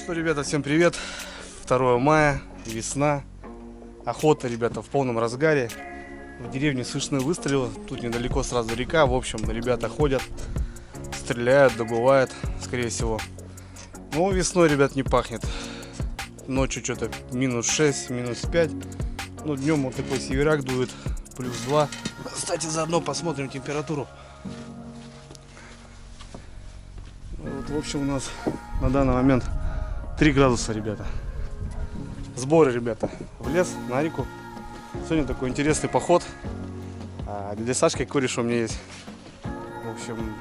Что, ребята, всем привет! 2 мая, весна, охота, ребята, в полном разгаре. В деревне слышны выстрелы, тут недалеко сразу река. В общем, ребята ходят, стреляют, добывают, скорее всего. Но весной, ребят, не пахнет. Ночью что-то -6, -5. Ну, днем вот такой северяк дует, +2. Кстати, заодно посмотрим температуру. Вот, в общем, у нас на данный момент 3 градуса, ребята. Сборы, ребята, в лес, на реку. Сегодня такой интересный поход. Для Сашки кореш у меня есть. В общем,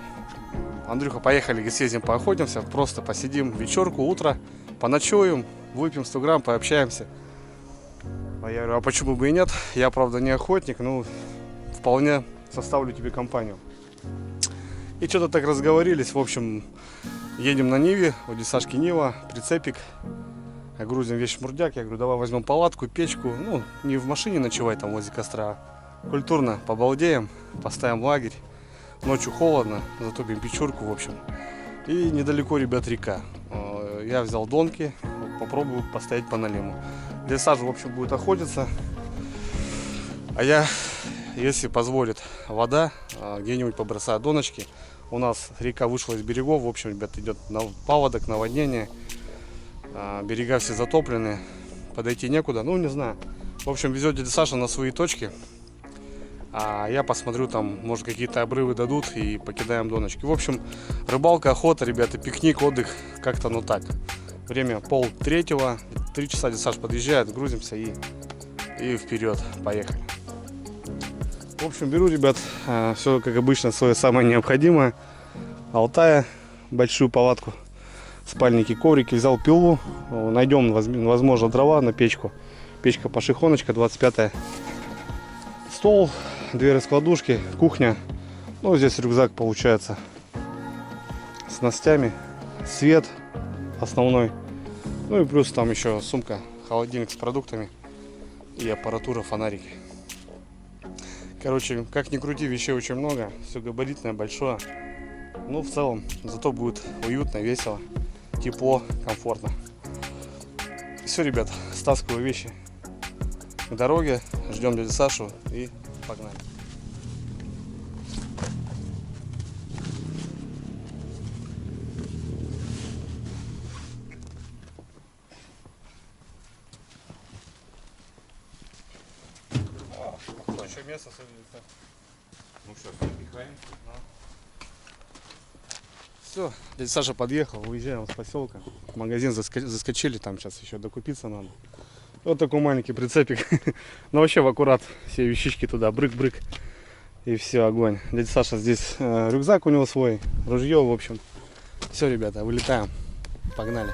Андрюха, поехали, съездим, поохотимся. Просто посидим вечерку, утро, поночуем, выпьем 100 грамм, пообщаемся. А я говорю, а почему бы и нет? Я, правда, не охотник, но вполне составлю тебе компанию. И что-то так разговорились. В общем, едем на Ниве. Вот здесь Сашки Нива, прицепик. Грузим весь шмурдяк. Я говорю, давай возьмем палатку, печку. Ну, не в машине ночевать там возле костра. Культурно побалдеем, поставим лагерь. Ночью холодно, затопим печурку, в общем. И недалеко, ребят, река. Я взял донки, попробую постоять по налиму. Для Саши, в общем, будет охотиться. А я, если позволит вода, где-нибудь побросаю доночки. У нас река вышла из берегов. В общем, ребят, идет паводок, наводнение. Берега все затоплены. Подойти некуда. Ну, не знаю. В общем, везет дядя Саша на свои точки. А я посмотрю, там, может, какие-то обрывы дадут и покидаем доночки. В общем, рыбалка, охота, ребята, пикник, отдых. Как-то, ну так. Время 2:30. 3 часа дядя Саша подъезжает, грузимся и вперед. Поехали. В общем, беру, ребят, все как обычно, свое самое необходимое. Алтая, большую палатку, спальники, коврики, взял пилу. Найдем, возможно, дрова на печку. Печка пошехоночка, 25-я. Стол, 2 раскладушки, кухня. Ну, здесь рюкзак получается с снастями, свет основной. Ну и плюс там еще сумка, холодильник с продуктами и аппаратура, фонарики. Короче, как ни крути, вещей очень много, все габаритное, большое. Ну, в целом, зато будет уютно, весело, тепло, комфортно. Все, ребят, стаскиваю вещи к дороге, ждем дядю Сашу и погнали. Еще место садится. Ну что, перепихаем. Все, дядя Саша подъехал, выезжаем с поселка. В магазин заскочили, там сейчас еще докупиться надо. Вот такой маленький прицепик. Но вообще в аккурат, все вещички туда, брык-брык. И все, огонь. Дядя Саша здесь рюкзак у него свой, ружье, в общем. Все, ребята, вылетаем. Погнали.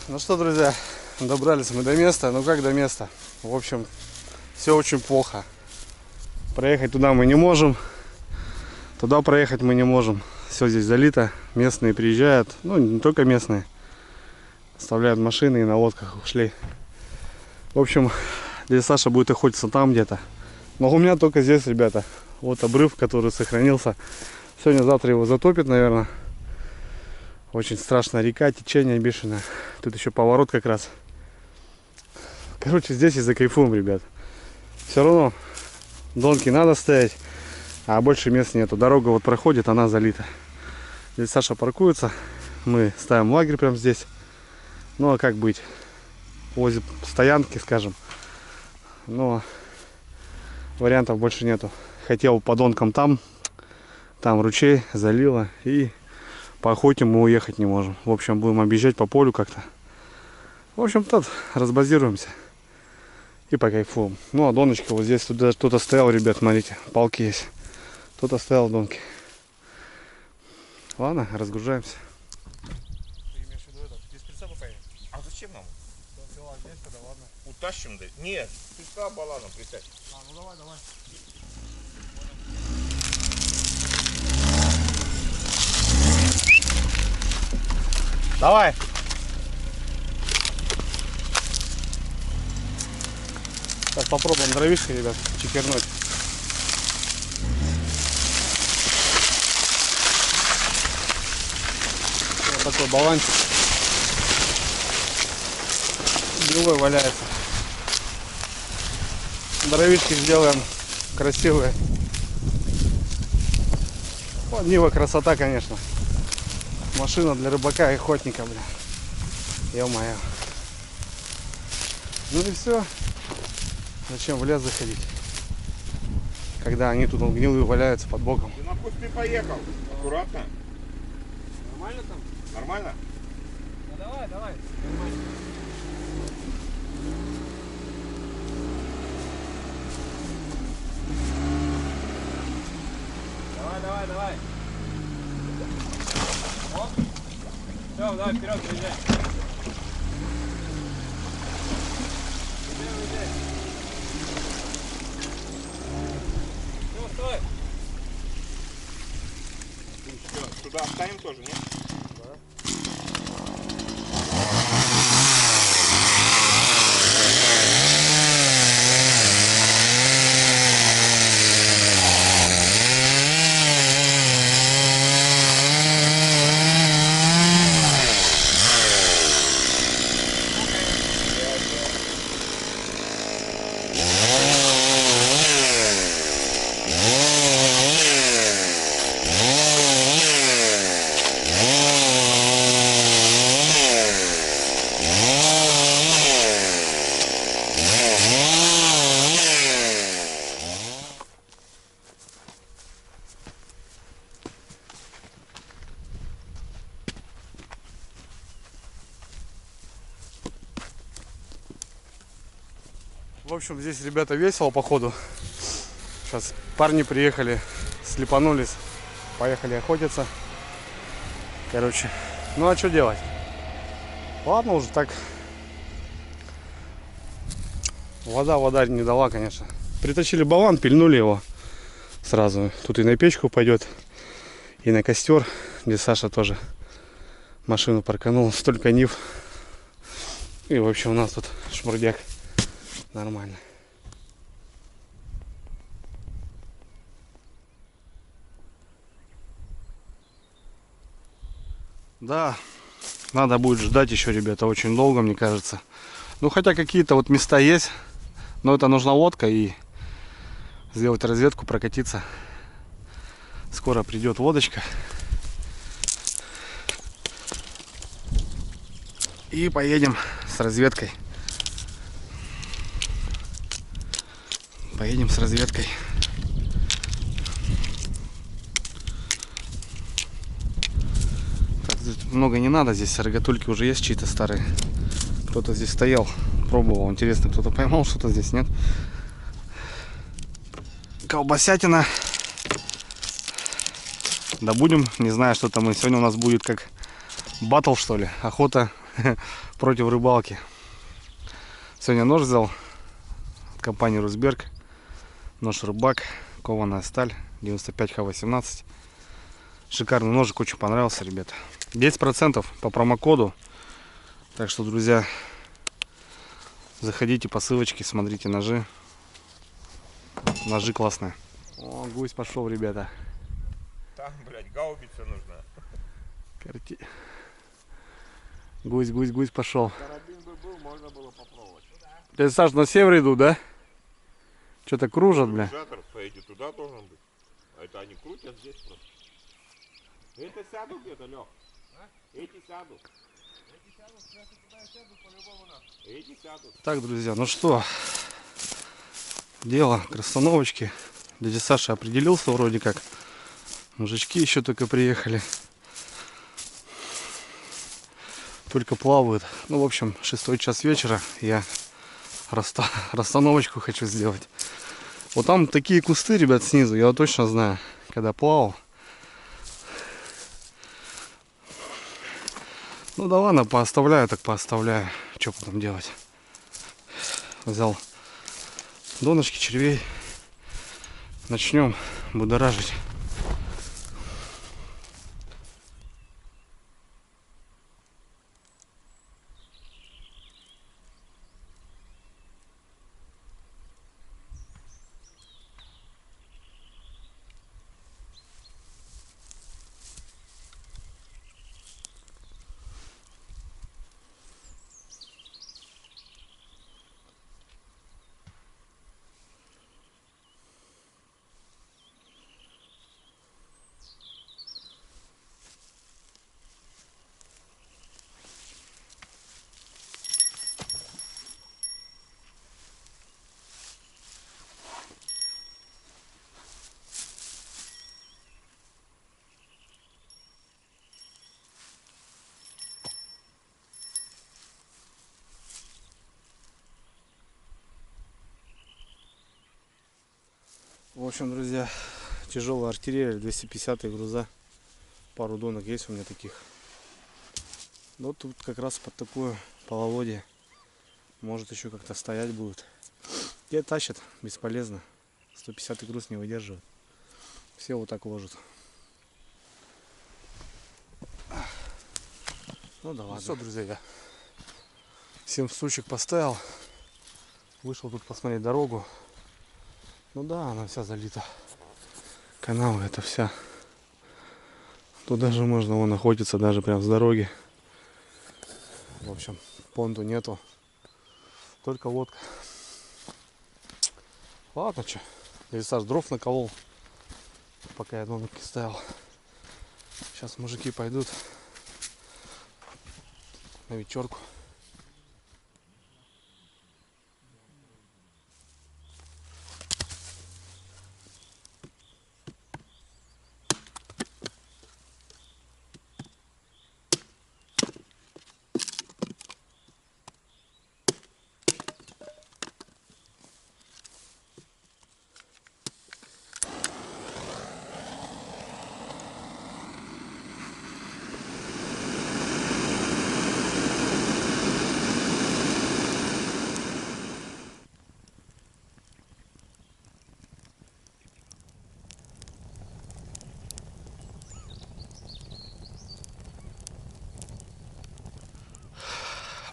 Ну что, друзья, добрались мы до места. Ну как до места? В общем, все очень плохо. Проехать туда мы не можем. Туда проехать мы не можем. Все здесь залито. Местные приезжают. Ну, не только местные. Оставляют машины и на лодках ушли. В общем, дядя Саша будет охотиться там где-то. Но у меня только здесь, ребята. Вот обрыв, который сохранился. Сегодня-завтра его затопит, наверное. Очень страшная река, течение бешеное. Тут еще поворот как раз. Короче, здесь и закайфуем, ребят. Все равно донки надо ставить, а больше мест нету. Дорога вот проходит, она залита. Здесь Саша паркуется. Мы ставим лагерь прямо здесь. Ну а как быть? Возле стоянки, скажем. Но Вариантов больше нету. Хотел подонком там ручей залило, и по охоте мы уехать не можем. В общем, будем объезжать по полю как-то. В общем, тут разбазируемся и покайфуем. Ну, а доночка вот здесь, тут даже кто-то стоял, ребят, смотрите, палки есть. Кто-то стоял донки. Ладно, разгружаемся. Ты имеешь в виду это? Без прицепа поедем? А зачем нам? Здесь, тогда ладно. Утащим, да? Нет, песка баланом прицеп. А, ну давай, давай. Давай. Сейчас попробуем дровишки, ребят, чекернуть. Вот такой балансик. Белой валяется. Дровишки сделаем красивые. Вот Нива красота, конечно. Машина для рыбака и охотника, бля. Ё-моё. Ну и все. Зачем в лес заходить, когда они тут гнилые валяются под боком? Ты на кусты поехал. Аккуратно. Нормально там? Нормально? Ну давай, давай. Нормально. Давай, давай. Оп. Все, давай вперед, приезжай. Все, стой. Что, туда оставим тоже, нет? В общем, здесь, ребята, весело, походу. Сейчас парни приехали, слепанулись, поехали охотиться. Короче, ну а что делать? Ладно, уже так. Вода не дала, конечно. Притащили баллон, пильнули его сразу. Тут и на печку пойдет, и на костер, где Саша тоже машину парканул. Столько нив. И, в общем, у нас тут шмурдяк. Нормально. Да, надо будет ждать еще, ребята, очень долго, мне кажется. Ну, хотя какие-то вот места есть, но это нужна лодка и сделать разведку, прокатиться. Скоро придет лодочка. И поедем с разведкой. Поедем с разведкой. Так, много не надо, здесь рогатульки уже есть чьи-то старые. Кто-то здесь стоял, пробовал. Интересно, кто-то поймал что-то здесь, нет? Колбасятина. Да будем, не знаю, что там. Сегодня у нас будет как батл, что ли. Охота против рыбалки. Сегодня нож взял от компании Русберг. Нож рыбак, кованая сталь, 95Х18. Шикарный ножик, очень понравился, ребята. 10% по промокоду. Так что, друзья, заходите по ссылочке, смотрите ножи. Ножи классные. О, гусь пошел, ребята. Там, блядь, гаубица нужна. Гусь пошел. Карабин бы был, можно было попробовать. Ты, Саш, на север идут, да? Что-то кружат, бля. Регулятор, по идее, туда должен быть. А это они крутят здесь просто. Это сяду где-то, Лех. А? Эти сядут. Эти сядут, сейчас туда сяду по-любому надо. Эти сядут. Так, друзья, ну что, дело к расстановочке. Дядя Саша определился вроде как. Мужички еще только приехали. Только плавают. Ну, в общем, 6 час вечера. Я расстановочку хочу сделать. Вот там такие кусты, ребят, снизу. Я вот точно знаю, когда плавал. Ну да ладно, пооставляю, так пооставляю. Что потом делать? Взял донышки червей. Начнем будоражить. В общем, друзья, тяжелая артиллерия, 250 груза. Пару донок есть у меня таких. Но тут как раз под такое половодье. Может еще как-то стоять будет. Те тащат, бесполезно. 150 груз не выдерживает. Все вот так ложат. Ну да ладно. Все, друзья, я 7 штучек поставил. Вышел тут посмотреть дорогу. Ну да, она вся залита. Канал это вся. Тут даже можно вон охотиться, даже прям с дороги. В общем, понту нету. Только лодка. Ладно, что. Я Саш дров наколол, пока я донки ставил. Сейчас мужики пойдут на вечерку.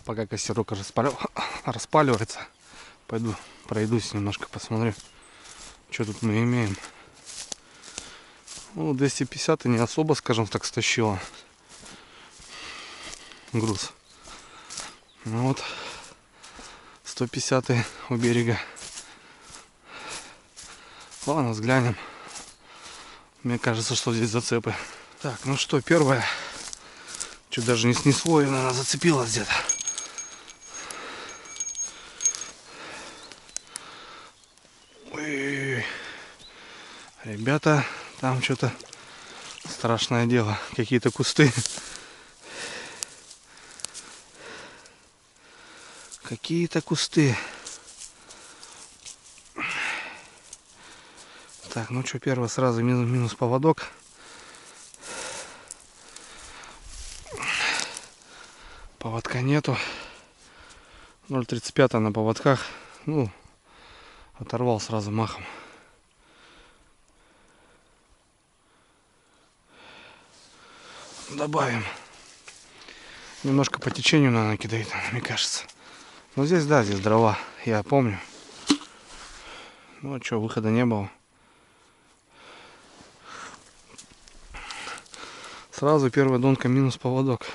Пока костерок распаливается, пойду пройдусь немножко, посмотрю, что тут мы имеем. Ну, 250 не особо, скажем так, стащила груз. Ну вот 150 у берега. Ладно, взглянем. Мне кажется, что здесь зацепы. Так, ну что, первое. Чуть даже не снесло, и она зацепилась где-то. Ой, ребята, там что-то страшное дело. Какие-то кусты. Какие-то кусты. Так, ну что, первое сразу минус поводок. Поводка нету. 0,35 на поводках. Ну, оторвал сразу махом. Добавим. Немножко по течению, наверное, кидает, мне кажется. Но здесь, да, здесь дрова, я помню. Ну а что, выхода не было. Сразу первая донка минус поводок.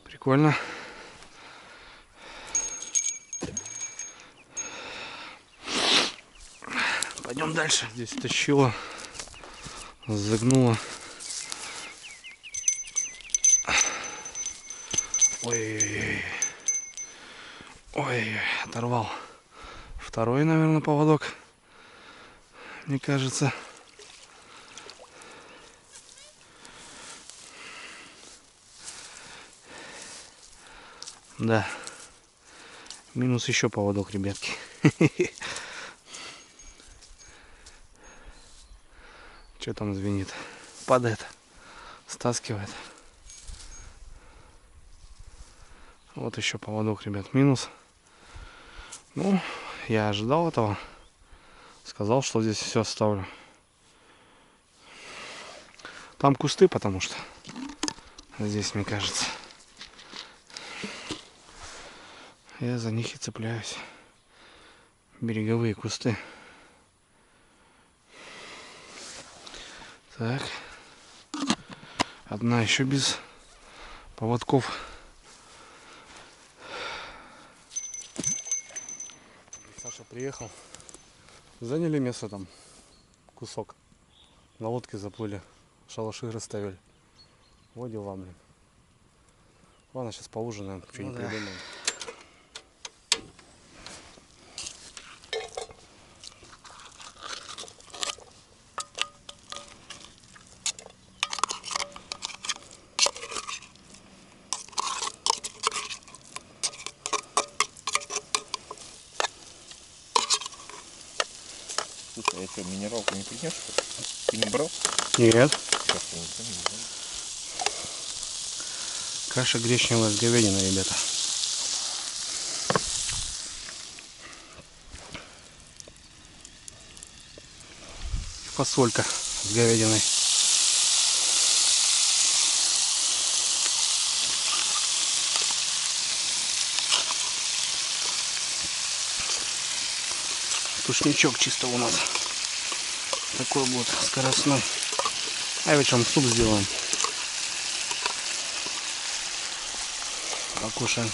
Прикольно. Пойдем дальше. Здесь тащило, загнуло. Ой-ой-ой. Ой, оторвал второй, наверное, поводок. Мне кажется. Да. Минус еще поводок, ребятки. Что там звенит? Падает. Стаскивает. Вот еще поводок, ребят, минус. Ну, я ожидал этого. Сказал, что здесь все оставлю. Там кусты, потому что здесь, мне кажется. Я за них и цепляюсь. Береговые кусты. Так. Одна еще без поводков. Саша приехал. Заняли место там. Кусок. На лодке заплыли. Шалаши расставили. Вот дела, блин. Ладно, сейчас поужинаем. Что-нибудь придумаем. Слушай, а что, минералку не принес? Ты не брал? Нет. Как-то не знаю. Каша гречневая с говядиной, ребята. Фасолька с говядиной. Тушничок чисто у нас. Такой будет скоростной. А вечером суп сделаем. Покушаем.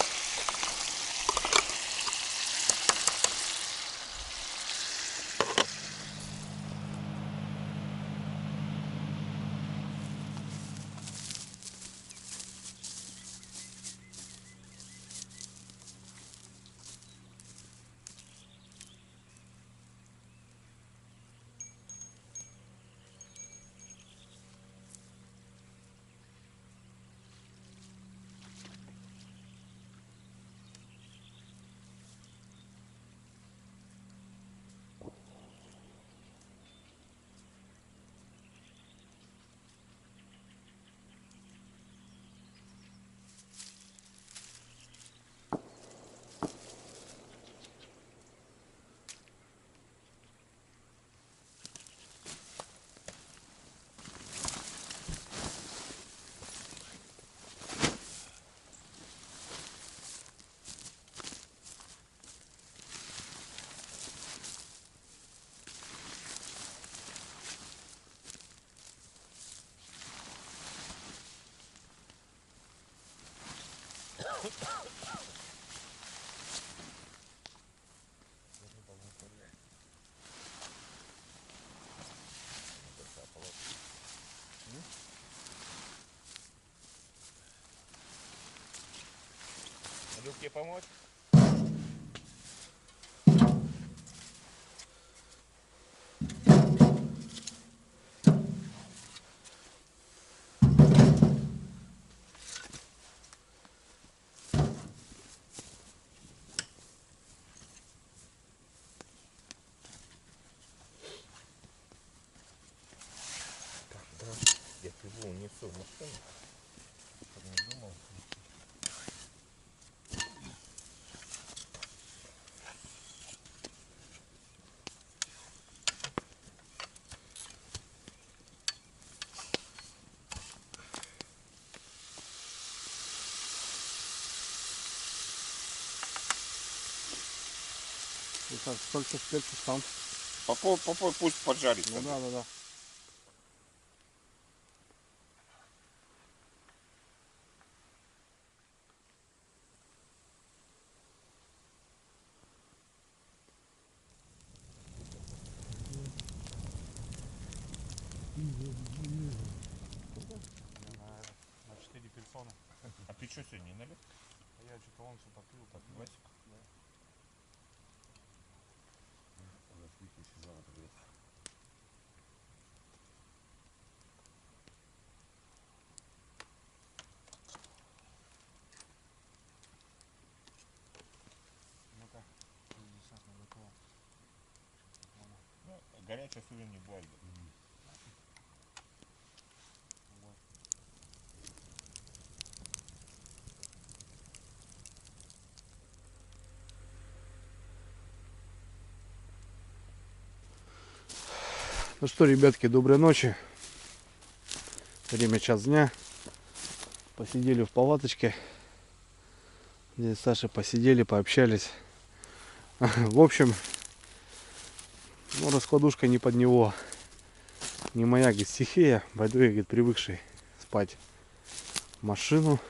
Могу тебе помочь? Я его унесу в машину. Не думал. Итак, сколько перцев там? Попой пусть поджарится. Ну да, да, да. На 4 персоны. А ты что сегодня не налил? Я что-то он что-то пил, так. Васик? Ну, горячая сувень не будет. Ну что, ребятки, доброй ночи. Время час дня. Посидели в палаточке. Здесь Саша посидели, пообщались. В общем, ну, раскладушка не под него. Не моя, говорит, стихия. Пойду я, говорит, привыкший спать в машину.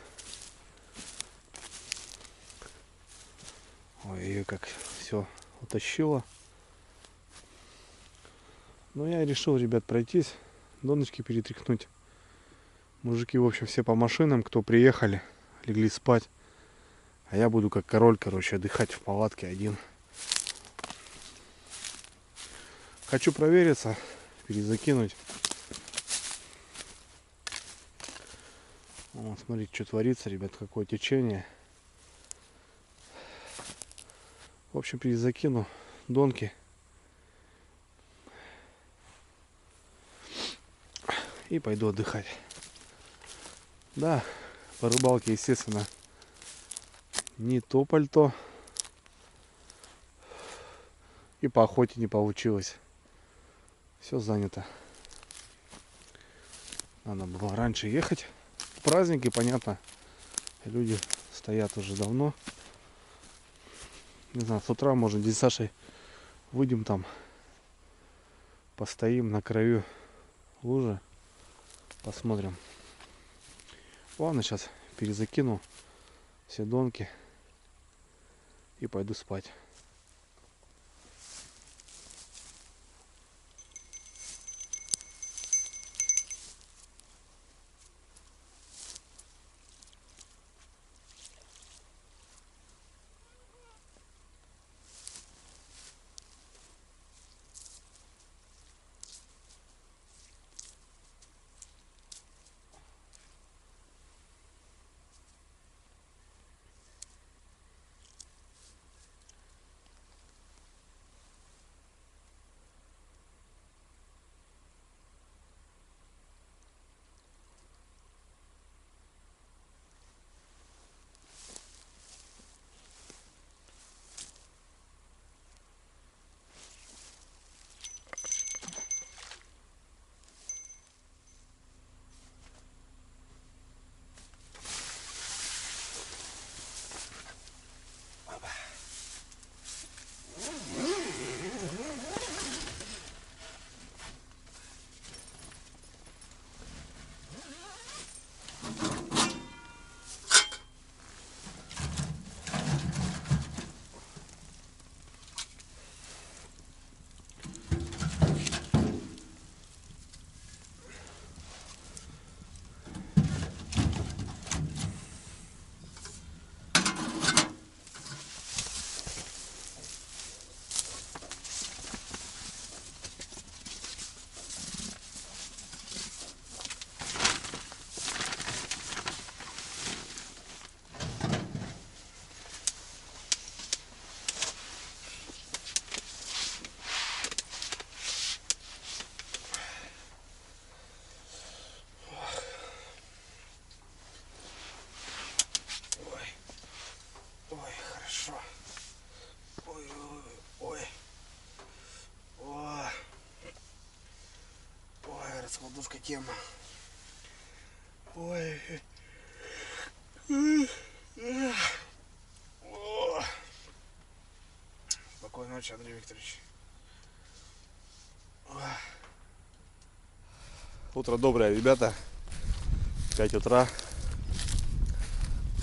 Ой, ее как все утащило. Но я решил, ребят, пройтись, донышки перетряхнуть. Мужики, в общем, все по машинам, кто приехали, легли спать. А я буду как король, короче, отдыхать в палатке один. Хочу провериться, перезакинуть. Вот, смотрите, что творится, ребят, какое течение. В общем, перезакину донки. И пойду отдыхать. Да, по рыбалке, естественно, не то пальто. И по охоте не получилось. Все занято. Надо было раньше ехать. Праздники, понятно. Люди стоят уже давно. Не знаю, с утра, может, здесь с Сашей выйдем там. Постоим на краю лужи. Посмотрим. Ладно, сейчас перезакину все донки. И пойду спать. Раскладушка тема. Ой. Спокойной ночи, Андрей Викторович. Утро доброе, ребята. 5 утра.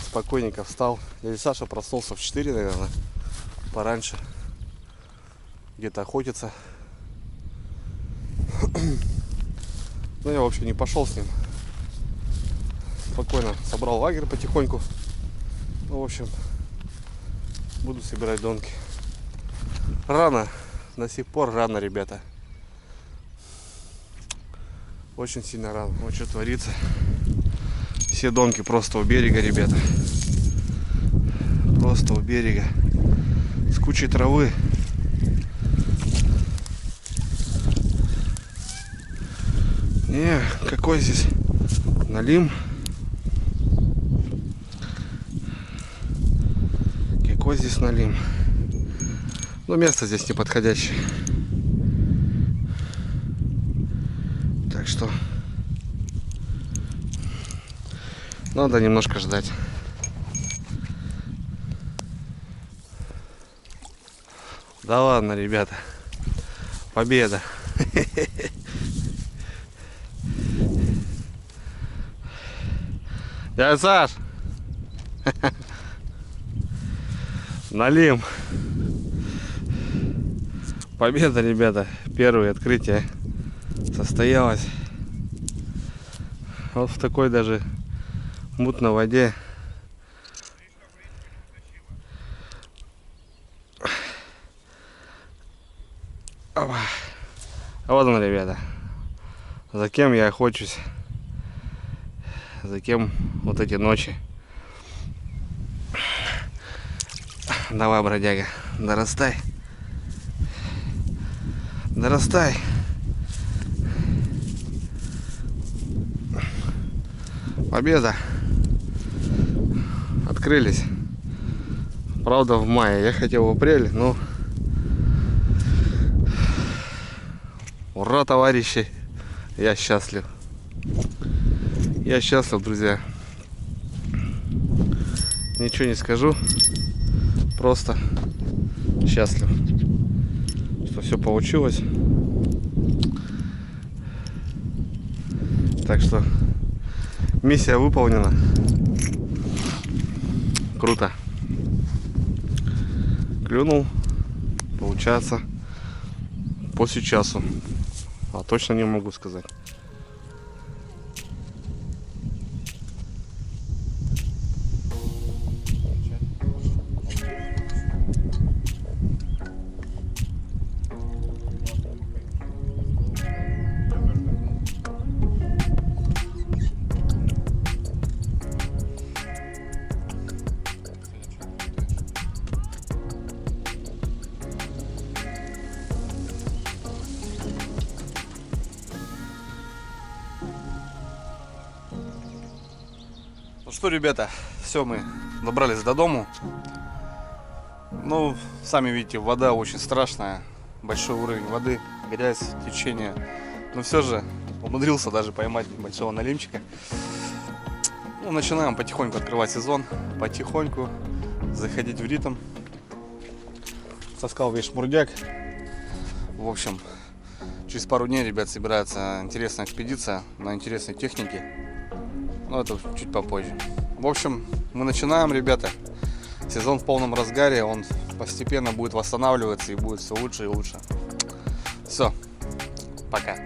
Спокойненько встал. Дядя Саша проснулся в 4, наверное. Пораньше. Где-то охотится. Но я вообще не пошел с ним. Спокойно собрал лагерь потихоньку. Ну, в общем, буду собирать донки. Рано до сих пор рано, ребята. Очень сильно рано. Вот что творится. Все домки просто у берега, ребята. Просто у берега. С кучей травы. Не, какой здесь налим. Какой здесь налим. Но место здесь неподходящее. Так что надо немножко ждать. Да ладно, ребята. Победа. Дядя Саш. Налим. Победа, ребята. Первое открытие состоялось. Вот в такой даже мутной воде. Опа. А вот он, ребята. За кем я охочусь. За кем вот эти ночи. Давай, бродяга, дорастай. Дорастай. Победа. Открылись. Правда, в мае. Я хотел в апреле, но... Ура, товарищи. Я счастлив. Я счастлив, друзья. Ничего не скажу. Просто счастлив, что все получилось. Так что миссия выполнена. Круто. Клюнул, получается, после часу. А точно не могу сказать. Ну что, ребята, все, мы добрались до дому. Ну, сами видите, вода очень страшная. Большой уровень воды, грязь, течение. Но все же умудрился даже поймать небольшого налимчика. Ну, начинаем потихоньку открывать сезон. Потихоньку заходить в ритм. Таскал весь шмурдяк. В общем, через пару дней, ребят, собирается интересная экспедиция на интересной технике. Но это чуть попозже. В общем, мы начинаем, ребята. Сезон в полном разгаре. Он постепенно будет восстанавливаться и будет все лучше и лучше. Все. Пока.